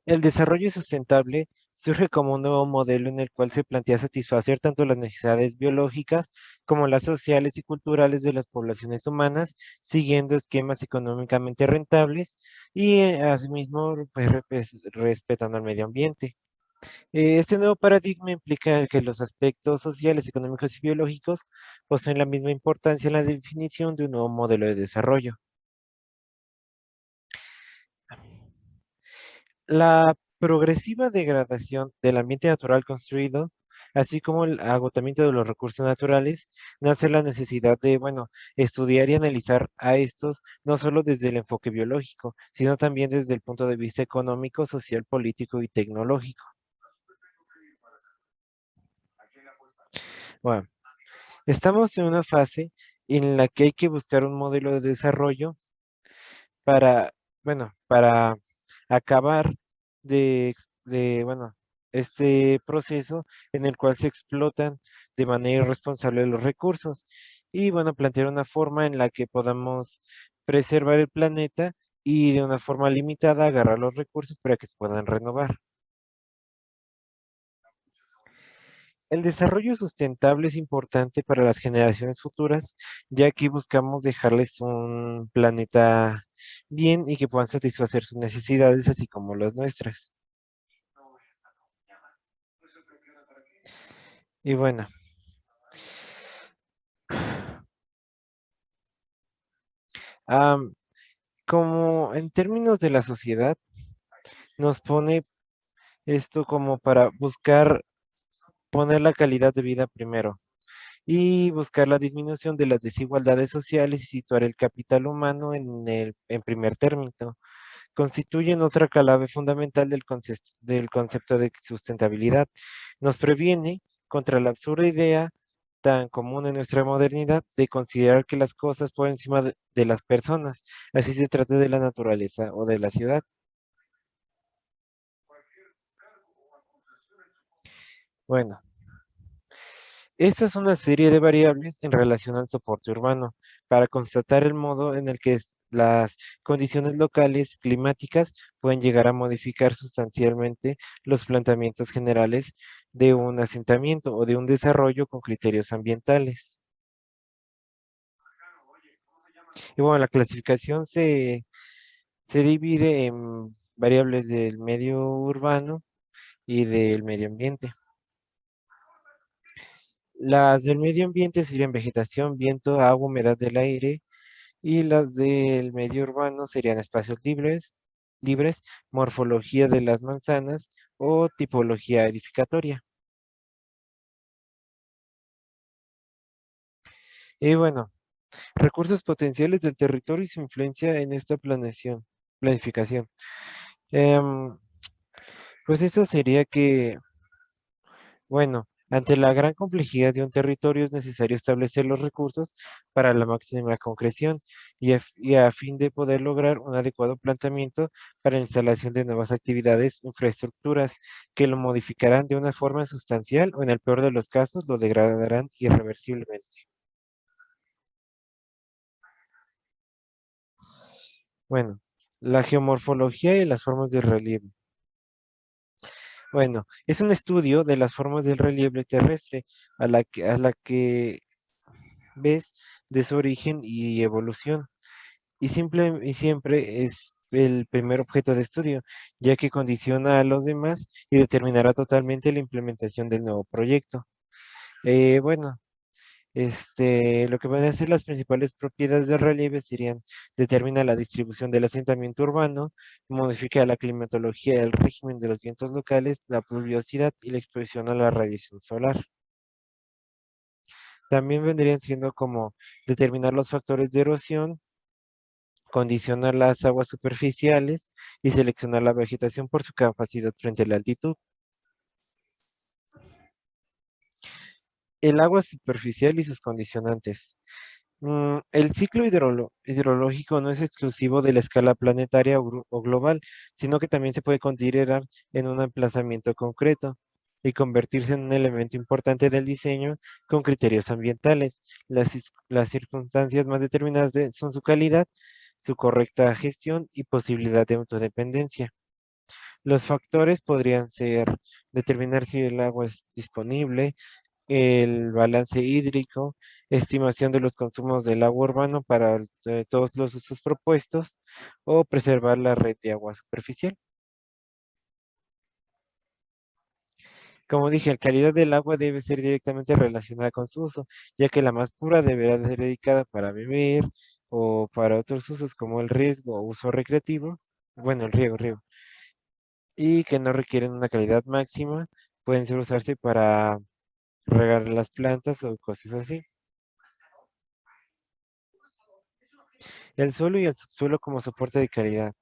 El desarrollo sustentable surge como un nuevo modelo en el cual se plantea satisfacer tanto las necesidades biológicas como las sociales y culturales de las poblaciones humanas, siguiendo esquemas económicamente rentables y asimismo respetando el medio ambiente. Este nuevo paradigma implica que los aspectos sociales, económicos y biológicos poseen la misma importancia en la definición de un nuevo modelo de desarrollo. La progresiva degradación del ambiente natural construido, así como el agotamiento de los recursos naturales, nace la necesidad de, bueno, estudiar y analizar a estos no solo desde el enfoque biológico, sino también desde el punto de vista económico, social, político y tecnológico. Bueno, estamos en una fase en la que hay que buscar un modelo de desarrollo para, bueno, para acabar bueno, este proceso en el cual se explotan de manera irresponsable los recursos y, bueno, plantear una forma en la que podamos preservar el planeta y de una forma limitada agarrar los recursos para que se puedan renovar. El desarrollo sustentable es importante para las generaciones futuras, ya que buscamos dejarles un planeta bien y que puedan satisfacer sus necesidades, así como las nuestras. Y bueno, am, como en términos de la sociedad, nos pone esto como para buscar poner la calidad de vida primero y buscar la disminución de las desigualdades sociales y situar el capital humano en primer término. Constituyen otra clave fundamental del concepto de sustentabilidad. Nos previene contra la absurda idea tan común en nuestra modernidad de considerar que las cosas por encima de las personas, así se trata de la naturaleza o de la ciudad. Bueno, esta es una serie de variables en relación al soporte urbano para constatar el modo en el que las condiciones locales climáticas pueden llegar a modificar sustancialmente los planteamientos generales de un asentamiento o de un desarrollo con criterios ambientales. Y bueno, la clasificación se divide en variables del medio urbano y del medio ambiente. Las del medio ambiente serían vegetación, viento, agua, humedad del aire, y las del medio urbano serían espacios libres, morfología de las manzanas o tipología edificatoria. Y bueno, recursos potenciales del territorio y su influencia en esta planificación. Em, pues eso sería que, bueno, ante la gran complejidad de un territorio es necesario establecer los recursos para la máxima concreción y a fin de poder lograr un adecuado planteamiento para la instalación de nuevas actividades, infraestructuras que lo modificarán de una forma sustancial o en el peor de los casos lo degradarán irreversiblemente. Bueno, la geomorfología y las formas de relieve. Bueno, es un estudio de las formas del relieve terrestre a la que ves de su origen y evolución, y siempre es el primer objeto de estudio, ya que condiciona a los demás y determinará totalmente la implementación del nuevo proyecto. Bueno, lo que van a ser las principales propiedades del relieve serían: determina la distribución del asentamiento urbano, modifica la climatología, el régimen de los vientos locales, la pluviosidad y la exposición a la radiación solar. También vendrían siendo como determinar los factores de erosión, condicionar las aguas superficiales y seleccionar la vegetación por su capacidad frente a la altitud. El agua superficial y sus condicionantes. El ciclo hidrológico no es exclusivo de la escala planetaria o global, sino que también se puede considerar en un emplazamiento concreto y convertirse en un elemento importante del diseño con criterios ambientales. Las circunstancias más determinadas son su calidad, su correcta gestión y posibilidad de autodependencia. Los factores podrían ser determinar si el agua es disponible, el balance hídrico, estimación de los consumos del agua urbano para todos los usos propuestos o preservar la red de agua superficial. Como dije, la calidad del agua debe ser directamente relacionada con su uso, ya que la más pura deberá de ser dedicada para beber o para otros usos como el riego o uso recreativo, bueno, el riego, y que no requieren una calidad máxima, pueden ser usarse para regar las plantas o cosas así. El suelo y el subsuelo como soporte de calidad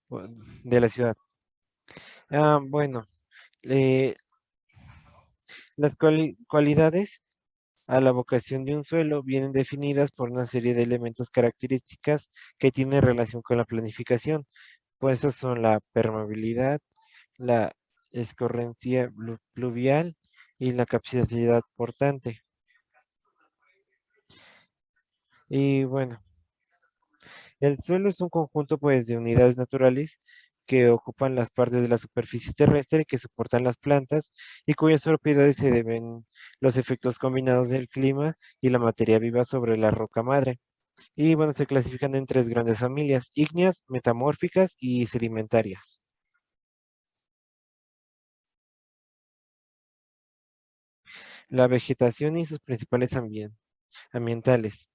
de la ciudad. Bueno, eh, las cualidades a la vocación de un suelo vienen definidas por una serie de elementos características que tienen relación con la planificación, pues esos son la permeabilidad, la escorrencia pluvial y la capacidad portante. Y bueno, el suelo es un conjunto pues de unidades naturales que ocupan las partes de la superficie terrestre que soportan las plantas y cuyas propiedades se deben los efectos combinados del clima y la materia viva sobre la roca madre. Y bueno, se clasifican en tres grandes familias: ígneas, metamórficas y sedimentarias. La vegetación y sus principales ambientales.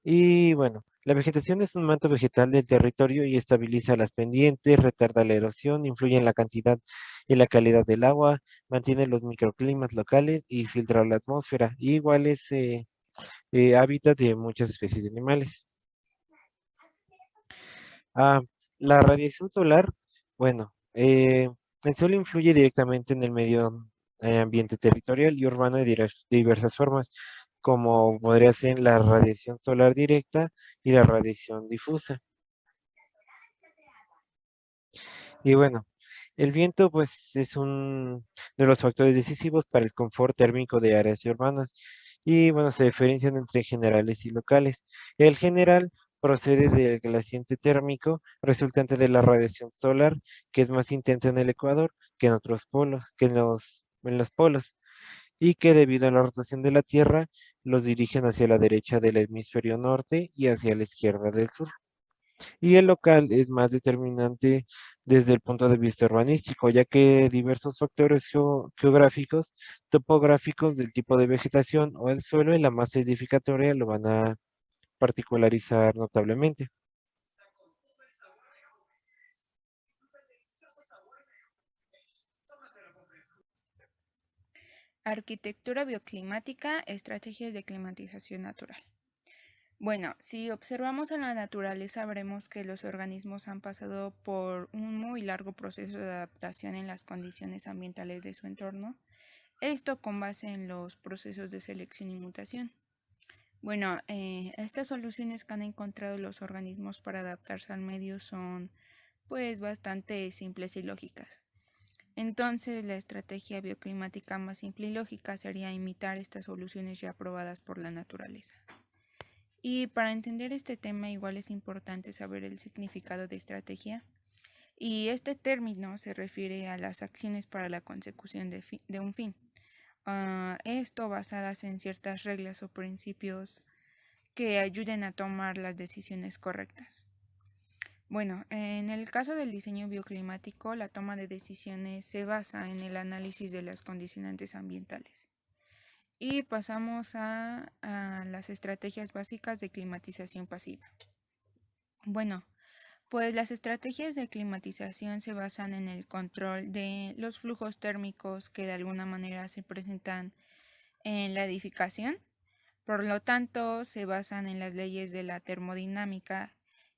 Y bueno, la vegetación es un manto vegetal del territorio y estabiliza las pendientes, retarda la erosión, influye en la cantidad y la calidad del agua, mantiene los microclimas locales y filtra la atmósfera. Y igual es hábitat de muchas especies de animales. Ah, la radiación solar, bueno, el sol influye directamente en el medio ambiente territorial y urbano de diversas formas, como podría ser la radiación solar directa y la radiación difusa. Y bueno, el viento pues es un de los factores decisivos para el confort térmico de áreas urbanas y bueno, se diferencian entre generales y locales. El general procede del glaciente térmico resultante de la radiación solar, que es más intensa en el ecuador que en otros polos, que en los polos, y que debido a la rotación de la Tierra los dirigen hacia la derecha del hemisferio norte y hacia la izquierda del sur. Y el local es más determinante desde el punto de vista urbanístico, ya que diversos factores geográficos, topográficos del tipo de vegetación o el suelo y la masa edificatoria lo van a particularizar notablemente. Arquitectura bioclimática, estrategias de climatización natural. Bueno, si observamos en la naturaleza, veremos que los organismos han pasado por un muy largo proceso de adaptación en las condiciones ambientales de su entorno, esto con base en los procesos de selección y mutación. Bueno, estas soluciones que han encontrado los organismos para adaptarse al medio son pues bastante simples y lógicas. Entonces, la estrategia bioclimática más simple y lógica sería imitar estas soluciones ya probadas por la naturaleza. Y para entender este tema igual es importante saber el significado de estrategia. Y este término se refiere a las acciones para la consecución de un fin. Esto basadas en ciertas reglas o principios que ayuden a tomar las decisiones correctas. Bueno, en el caso del diseño bioclimático, la toma de decisiones se basa en el análisis de las condicionantes ambientales. Y pasamos a las estrategias básicas de climatización pasiva. Bueno, pues las estrategias de climatización se basan en el control de los flujos térmicos que de alguna manera se presentan en la edificación. Por lo tanto, se basan en las leyes de la termodinámica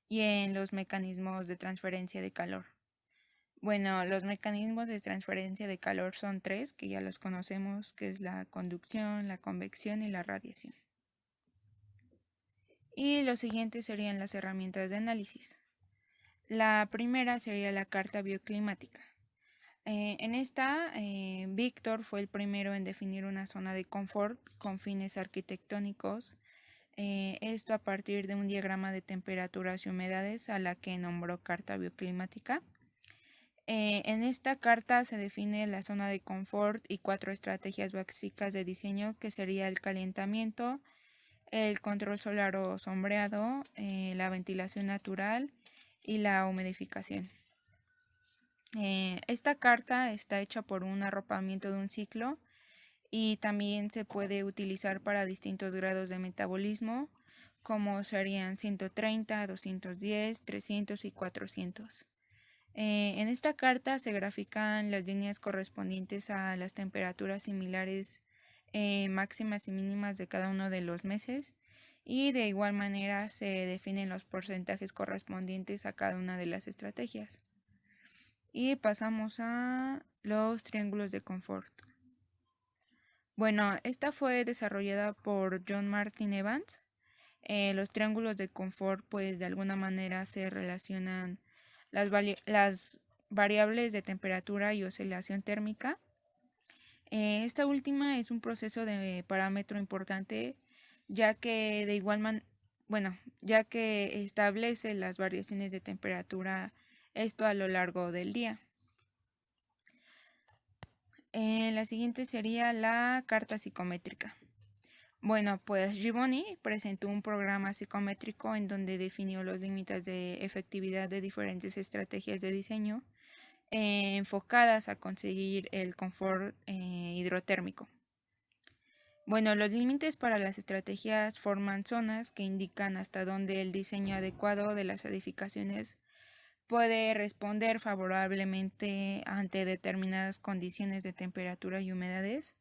y en los mecanismos de transferencia de calor. Bueno, los mecanismos de transferencia de calor son tres, que ya los conocemos, que es la conducción, la convección y la radiación. Y los siguientes serían las herramientas de análisis. La primera sería la carta bioclimática. En esta, Víctor fue el primero en definir una zona de confort con fines arquitectónicos, esto a partir de un diagrama de temperaturas y humedades a la que nombró carta bioclimática. En esta carta se define la zona de confort y 4 estrategias básicas de diseño, que sería el calentamiento, el control solar o sombreado, la ventilación natural y la humidificación. Esta carta está hecha por un arropamiento de un ciclo y también se puede utilizar para distintos grados de metabolismo, como serían 130, 210, 300 y 400. En esta carta se grafican las líneas correspondientes a las temperaturas similares máximas y mínimas de cada uno de los meses, y de igual manera se definen los porcentajes correspondientes a cada una de las estrategias. Y pasamos a los triángulos de confort. Bueno, esta fue desarrollada por John Martin Evans. Los triángulos de confort, pues de alguna manera se relacionan las variables de temperatura y oscilación térmica. Esta última es un proceso de parámetro importante, ya que ya que establece las variaciones de temperatura, esto a lo largo del día. La siguiente sería la carta psicométrica. Bueno, pues Gibboni presentó un programa psicométrico en donde definió los límites de efectividad de diferentes estrategias de diseño enfocadas a conseguir el confort hidrotérmico. Bueno, los límites para las estrategias forman zonas que indican hasta dónde el diseño adecuado de las edificaciones puede responder favorablemente ante determinadas condiciones de temperatura y humedades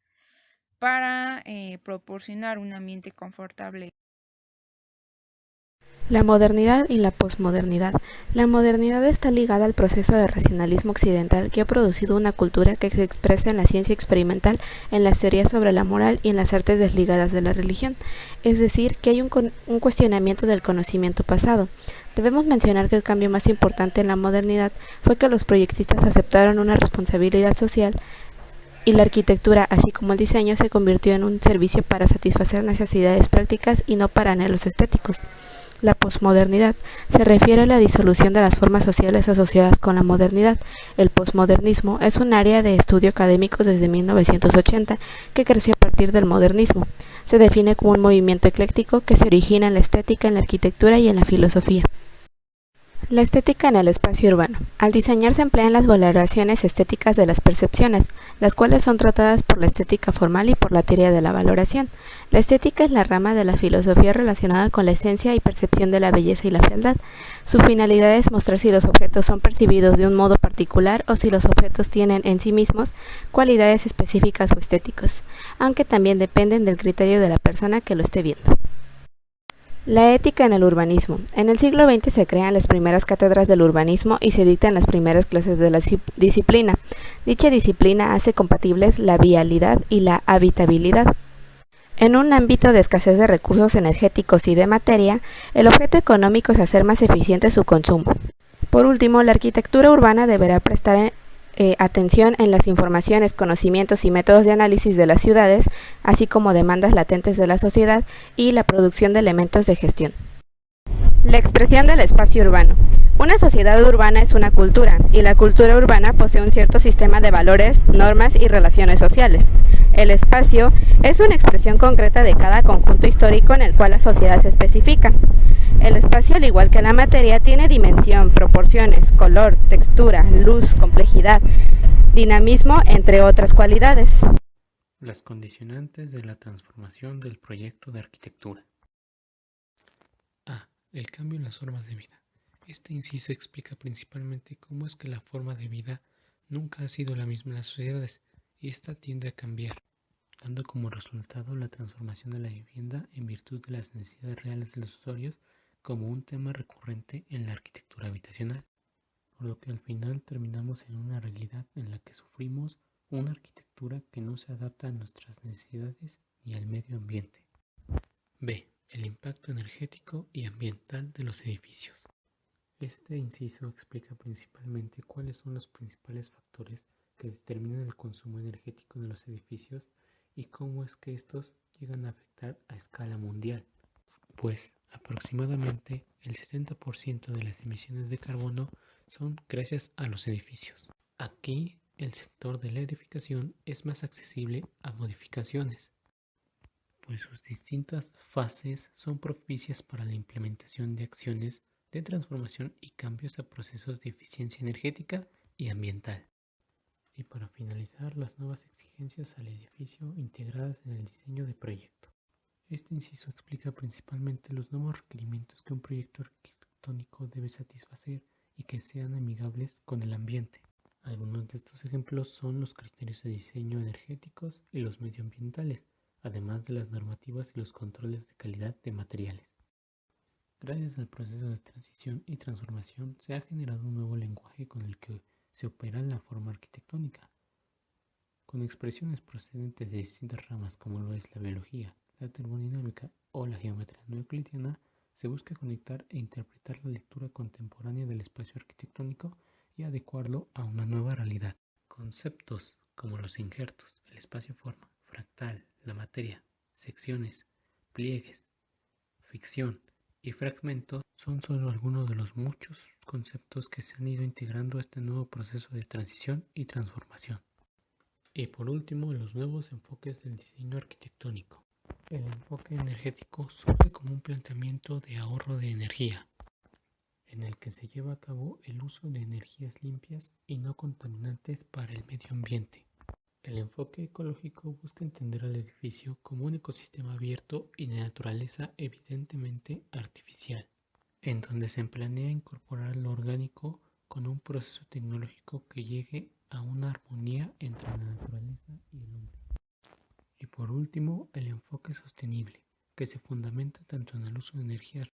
para proporcionar un ambiente confortable. La modernidad y la posmodernidad. La modernidad está ligada al proceso de racionalismo occidental que ha producido una cultura que se expresa en la ciencia experimental, en las teorías sobre la moral y en las artes desligadas de la religión. Es decir, que hay un cuestionamiento del conocimiento pasado. Debemos mencionar que el cambio más importante en la modernidad fue que los proyectistas aceptaron una responsabilidad social y la arquitectura, así como el diseño, se convirtió en un servicio para satisfacer necesidades prácticas y no para anhelos estéticos. La posmodernidad se refiere a la disolución de las formas sociales asociadas con la modernidad. El posmodernismo es un área de estudio académico desde 1980 que creció a partir del modernismo. Se define como un movimiento ecléctico que se origina en la estética, en la arquitectura y en la filosofía. La estética en el espacio urbano. Al diseñar se emplean las valoraciones estéticas de las percepciones, las cuales son tratadas por la estética formal y por la teoría de la valoración. La estética es la rama de la filosofía relacionada con la esencia y percepción de la belleza y la fealdad. Su finalidad es mostrar si los objetos son percibidos de un modo particular o si los objetos tienen en sí mismos cualidades específicas o estéticas, aunque también dependen del criterio de la persona que lo esté viendo. La ética en el urbanismo. En el siglo XX se crean las primeras cátedras del urbanismo y se dictan las primeras clases de la disciplina. Dicha disciplina hace compatibles la vialidad y la habitabilidad. En un ámbito de escasez de recursos energéticos y de materia, el objeto económico es hacer más eficiente su consumo. Por último, la arquitectura urbana deberá prestar atención en las informaciones, conocimientos y métodos de análisis de las ciudades, así como demandas latentes de la sociedad y la producción de elementos de gestión. La expresión del espacio urbano. Una sociedad urbana es una cultura, y la cultura urbana posee un cierto sistema de valores, normas y relaciones sociales. El espacio es una expresión concreta de cada conjunto histórico en el cual la sociedad se especifica. El espacio, al igual que la materia, tiene dimensión, proporciones, color, textura, luz, complejidad, dinamismo, entre otras cualidades. Las condicionantes de la transformación del proyecto de arquitectura. A. El cambio en las formas de vida. Este inciso explica principalmente cómo es que la forma de vida nunca ha sido la misma en las sociedades y esta tiende a cambiar, dando como resultado la transformación de la vivienda en virtud de las necesidades reales de los usuarios como un tema recurrente en la arquitectura habitacional, por lo que al final terminamos en una realidad en la que sufrimos una arquitectura que no se adapta a nuestras necesidades ni al medio ambiente. B. El impacto energético y ambiental de los edificios. Este inciso explica principalmente cuáles son los principales factores que determinan el consumo energético de los edificios y cómo es que estos llegan a afectar a escala mundial, pues aproximadamente el 70% de las emisiones de carbono son gracias a los edificios. Aquí, el sector de la edificación es más accesible a modificaciones, pues sus distintas fases son propicias para la implementación de acciones de transformación y cambios a procesos de eficiencia energética y ambiental. Y para finalizar, las nuevas exigencias al edificio integradas en el diseño de proyecto. Este inciso explica principalmente los nuevos requerimientos que un proyecto arquitectónico debe satisfacer y que sean amigables con el ambiente. Algunos de estos ejemplos son los criterios de diseño energéticos y los medioambientales, además de las normativas y los controles de calidad de materiales. Gracias al proceso de transición y transformación se ha generado un nuevo lenguaje con el que se opera en la forma arquitectónica, con expresiones procedentes de distintas ramas como lo es la biología, la termodinámica o la geometría no euclidiana. Se busca conectar e interpretar la lectura contemporánea del espacio arquitectónico y adecuarlo a una nueva realidad. Conceptos como los injertos, el espacio-forma, fractal, la materia, secciones, pliegues, ficción y fragmento son solo algunos de los muchos conceptos que se han ido integrando a este nuevo proceso de transición y transformación. Y por último, los nuevos enfoques del diseño arquitectónico. El enfoque energético surge como un planteamiento de ahorro de energía, en el que se lleva a cabo el uso de energías limpias y no contaminantes para el medio ambiente. El enfoque ecológico busca entender al edificio como un ecosistema abierto y de naturaleza evidentemente artificial, en donde se planea incorporar lo orgánico con un proceso tecnológico que llegue a una armonía entre la naturaleza y el hombre. Y por último, el enfoque sostenible, que se fundamenta tanto en el uso de energías